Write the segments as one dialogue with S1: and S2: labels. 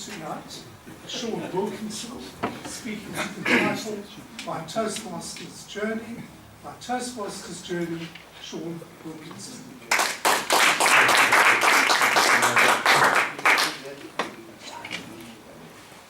S1: tonight, Shaun Wilkinson, speaking entitled My Toastmasters Journey. My Toastmasters Journey, Shaun Wilkinson.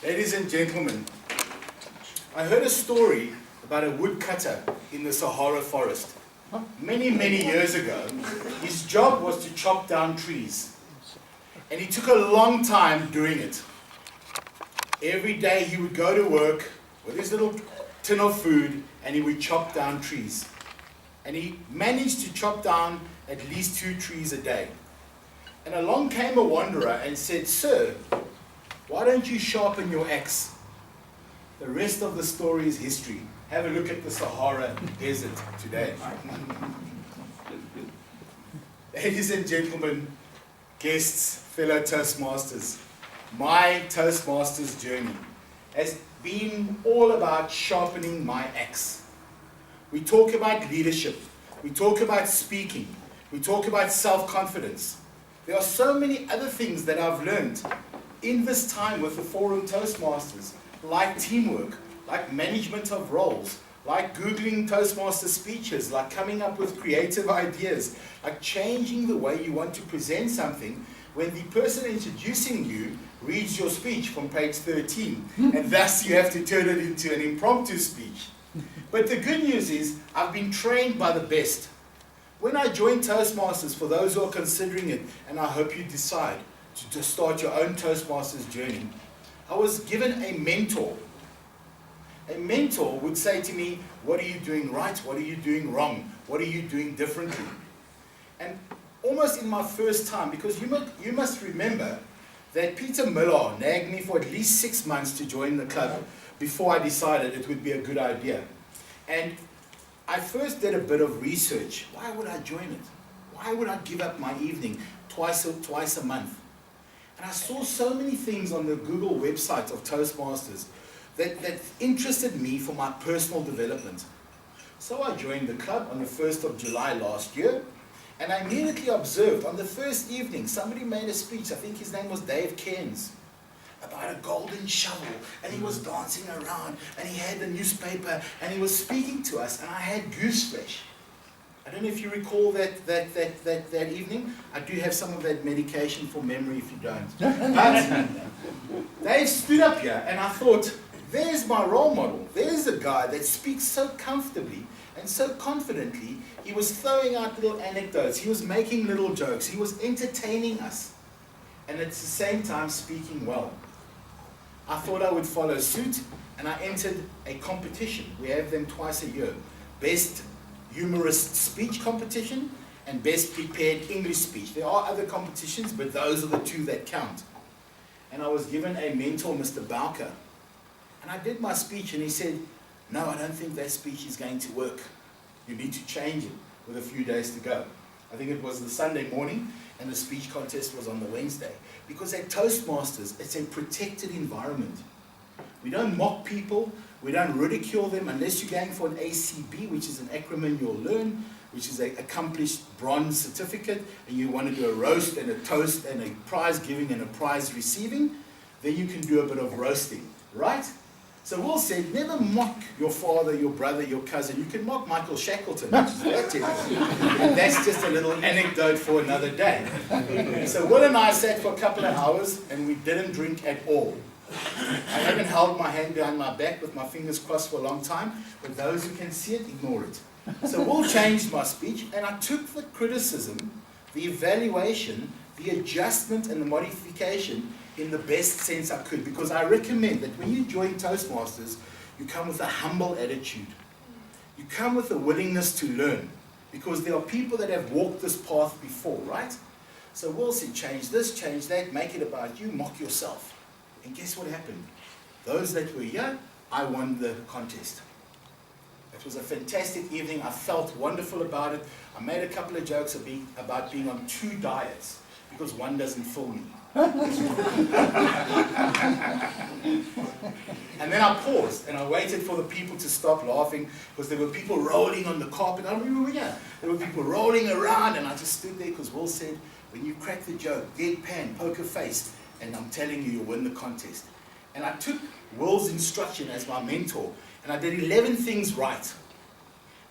S2: Ladies and gentlemen, I heard a story about a woodcutter in the Sahara forest. Many years ago, his job was to chop down trees. And he took a long time doing it. Every day he would go to work with his little tin of food and he would chop down trees. And he managed to chop down at least 2 trees a day. And along came a wanderer and said, "Sir, why don't you sharpen your axe?" The rest of the story is history. Have a look at the Sahara Desert today. Ladies and gentlemen, guests, fellow Toastmasters, my Toastmasters journey has been all about sharpening my axe. We talk about leadership, we talk about speaking, we talk about self-confidence. There are so many other things that I've learned in this time with the Forum Toastmasters, like teamwork, like management of roles, like Googling Toastmaster speeches, like coming up with creative ideas, like changing the way you want to present something when the person introducing you reads your speech from page 13, and thus you have to turn it into an impromptu speech. But the good news is, I've been trained by the best. When I joined Toastmasters, for those who are considering it, and I hope you decide to start your own Toastmasters journey, I was given a mentor. A mentor would say to me, "What are you doing right? What are you doing wrong? What are you doing differently?" And almost in my first time, because you must remember that Peter Miller nagged me for at least 6 months to join the club before I decided it would be a good idea. And I first did a bit of research. Why would I join it? Why would I give up my evening twice a month? And I saw so many things on the Google website of Toastmasters that interested me for my personal development. So I joined the club on the 1st of July last year, and I immediately observed on the first evening, somebody made a speech, I think his name was Dave Cairns, about a golden shovel, and he was dancing around, and he had the newspaper, and he was speaking to us, and I had goose flesh. I don't know if you recall that evening. I do have some of that medication for memory if you don't. But Dave stood up here, and I thought, there's my role model. There's a guy that speaks so comfortably and so confidently. He was throwing out little anecdotes. He was making little jokes. He was entertaining us. And at the same time speaking well. I thought I would follow suit, and I entered a competition. We have them twice a year. Best humorist speech competition and best prepared English speech. There are other competitions, but those are the 2 that count. And I was given a mentor, Mr. Bowker. And I did my speech, and he said, "No, I don't think that speech is going to work. You need to change it with a few days to go." I think it was the Sunday morning, and the speech contest was on the Wednesday. Because at Toastmasters, it's a protected environment. We don't mock people, we don't ridicule them unless you're going for an ACB, which is an acronym you'll learn, which is an accomplished bronze certificate, and you want to do a roast and a toast and a prize giving and a prize receiving, then you can do a bit of roasting, right? So Will said, never mock your father, your brother, your cousin. You can mock Michael Shackleton, which is that typical. And that's just a little anecdote for another day. So Will and I sat for a couple of hours, and we didn't drink at all. I haven't held my hand behind my back with my fingers crossed for a long time, but those who can see it, ignore it. So Will changed my speech, and I took the criticism, the evaluation, the adjustment, and the modification in the best sense I could, because I recommend that when you join Toastmasters, you come with a humble attitude. You come with a willingness to learn, because there are people that have walked this path before, right? So Will said, change this, change that, make it about you, mock yourself. And guess what happened? Those that were here, I won the contest. It was a fantastic evening. I felt wonderful about it. I made a couple of jokes about being on 2 diets, because one doesn't fill me. And then I paused and I waited for the people to stop laughing, because there were people rolling on the carpet. I remember, yeah, there were people rolling around, and I just stood there because Will said, when you crack the joke, deadpan, poker faced, and I'm telling you, you'll win the contest. And I took Will's instruction as my mentor, and I did 11 things right.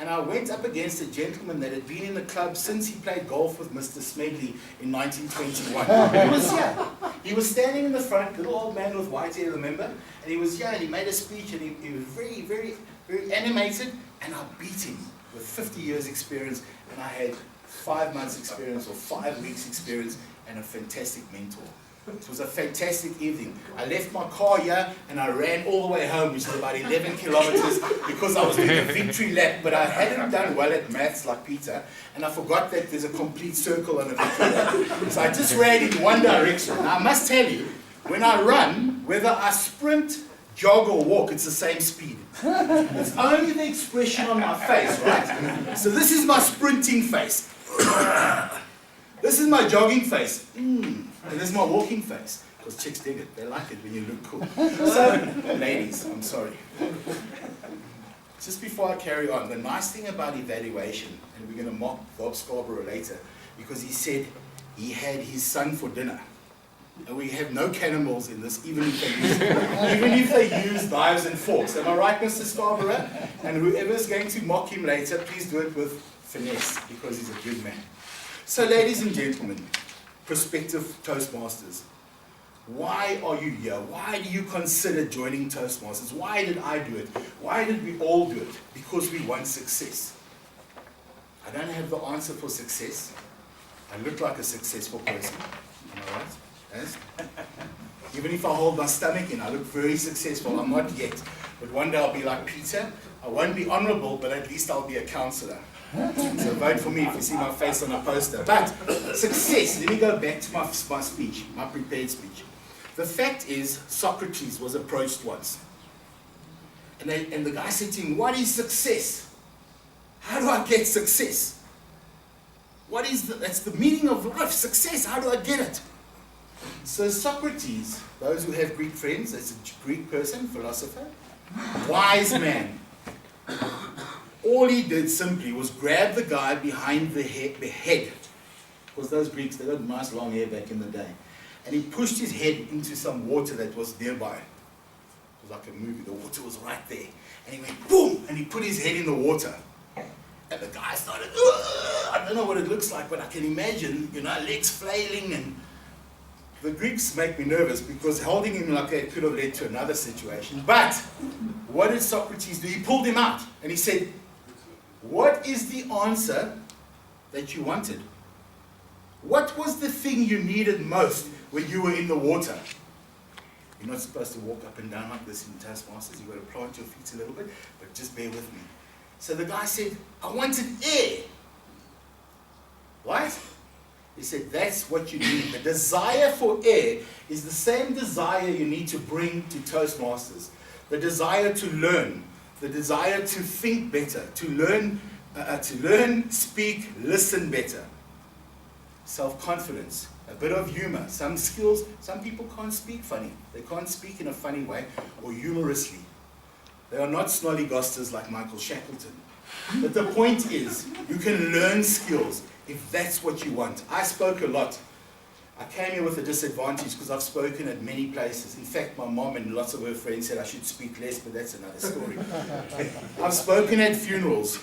S2: And I went up against a gentleman that had been in the club since he played golf with Mr. Smedley in 1921. He was here. He was standing in the front, little old man with white hair, remember? And he was here, and he made a speech, and he was very, very, very animated, and I beat him with 50 years experience, and I had 5 months experience or 5 weeks experience and a fantastic mentor. It was a fantastic evening. I left my car here and I ran all the way home, which is about 11 kilometers, because I was doing a victory lap, but I hadn't done well at maths like Peter, and I forgot that there's a complete circle on a victory lap. So I just ran in one direction. Now I must tell you, when I run, whether I sprint, jog or walk, it's the same speed. It's only the expression on my face, right? So this is my sprinting face. This is my jogging face. And this is my walking face. Because chicks dig it. They like it when you look cool. So, ladies, I'm sorry. Just before I carry on, the nice thing about evaluation, and we're going to mock Bob Scarborough later, because he said he had his son for dinner. And we have no cannibals in this, even if they use knives and forks. Am I right, Mr. Scarborough? And whoever's going to mock him later, please do it with finesse, because he's a good man. So, ladies and gentlemen, prospective Toastmasters, why are you here? Why do you consider joining Toastmasters? Why did I do it? Why did we all do it? Because we want success. I don't have the answer for success. I look like a successful person. Am I right? Yes? Even if I hold my stomach in, I look very successful. I'm not yet. But one day I'll be like Peter. I won't be honorable, but at least I'll be a counselor. So vote for me if you see my face on a poster. But success, let me go back to my speech, my prepared speech. The fact is, Socrates was approached once. And the guy said to him, what is success? How do I get success? That's the meaning of life, success, how do I get it? So Socrates, those who have Greek friends, that's a Greek person, philosopher, wise man. All he did simply was grab the guy behind the head. Because those Greeks, they got nice long hair back in the day. And he pushed his head into some water that was nearby. It was like a movie, the water was right there. And he went boom, and he put his head in the water. And the guy started, I don't know what it looks like, but I can imagine, legs flailing. And the Greeks make me nervous because holding him like that could have led to another situation. But what did Socrates do? He pulled him out and he said, what is the answer that you wanted? What was the thing you needed most when you were in the water? You're not supposed to walk up and down like this in Toastmasters. You've got to plant your feet a little bit, but just bear with me. So the guy said, I wanted air. What? He said, that's what you need. The desire for air is the same desire you need to bring to Toastmasters. The desire to learn. The desire to think better. To learn, speak, listen better. Self-confidence. A bit of humor. Some skills, some people can't speak funny. They can't speak in a funny way or humorously. They are not snollygosters like Michael Shackleton. But the point is, you can learn skills if that's what you want. I spoke a lot. I came here with a disadvantage because I've spoken at many places. In fact, my mom and lots of her friends said I should speak less, but that's another story. I've spoken at funerals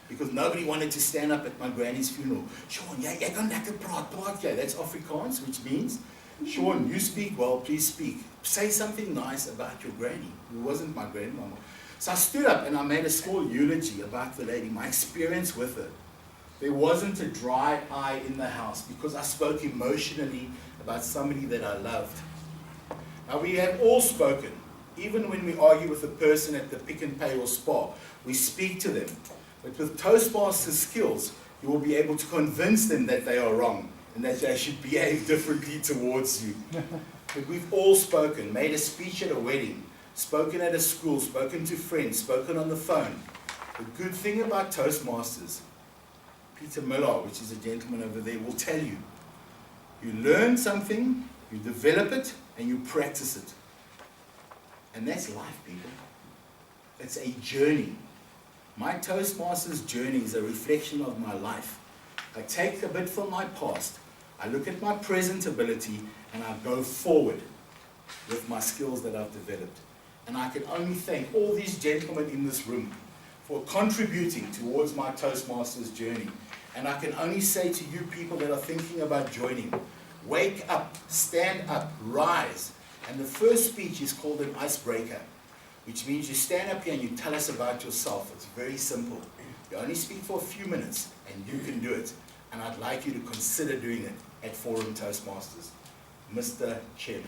S2: because nobody wanted to stand up at my granny's funeral. Shaun, jy kan lekker praat jy. That's Afrikaans, which means, Shaun, you speak well, please speak. Say something nice about your granny, who wasn't my grandmama. So I stood up and I made a small eulogy about the lady, my experience with her. There wasn't a dry eye in the house because I spoke emotionally about somebody that I loved. Now we have all spoken. Even when we argue with a person at the Pick and Pay or Spa, we speak to them. But with Toastmasters skills, you will be able to convince them that they are wrong and that they should behave differently towards you. But we've all spoken, made a speech at a wedding, spoken at a school, spoken to friends, spoken on the phone. The good thing about Toastmasters, Peter Miller, which is a gentleman over there, will tell you, you learn something, you develop it, and you practice it. And that's life, people. It's a journey. My Toastmasters journey is a reflection of my life. I take a bit from my past, I look at my present ability, and I go forward with my skills that I've developed. And I can only thank all these gentlemen in this room for contributing towards my Toastmasters journey. And I can only say to you people that are thinking about joining, wake up, stand up, rise. And the first speech is called an icebreaker, which means you stand up here and you tell us about yourself. It's very simple. You only speak for a few minutes and you can do it. And I'd like you to consider doing it at Forum Toastmasters. Mr. Chairman.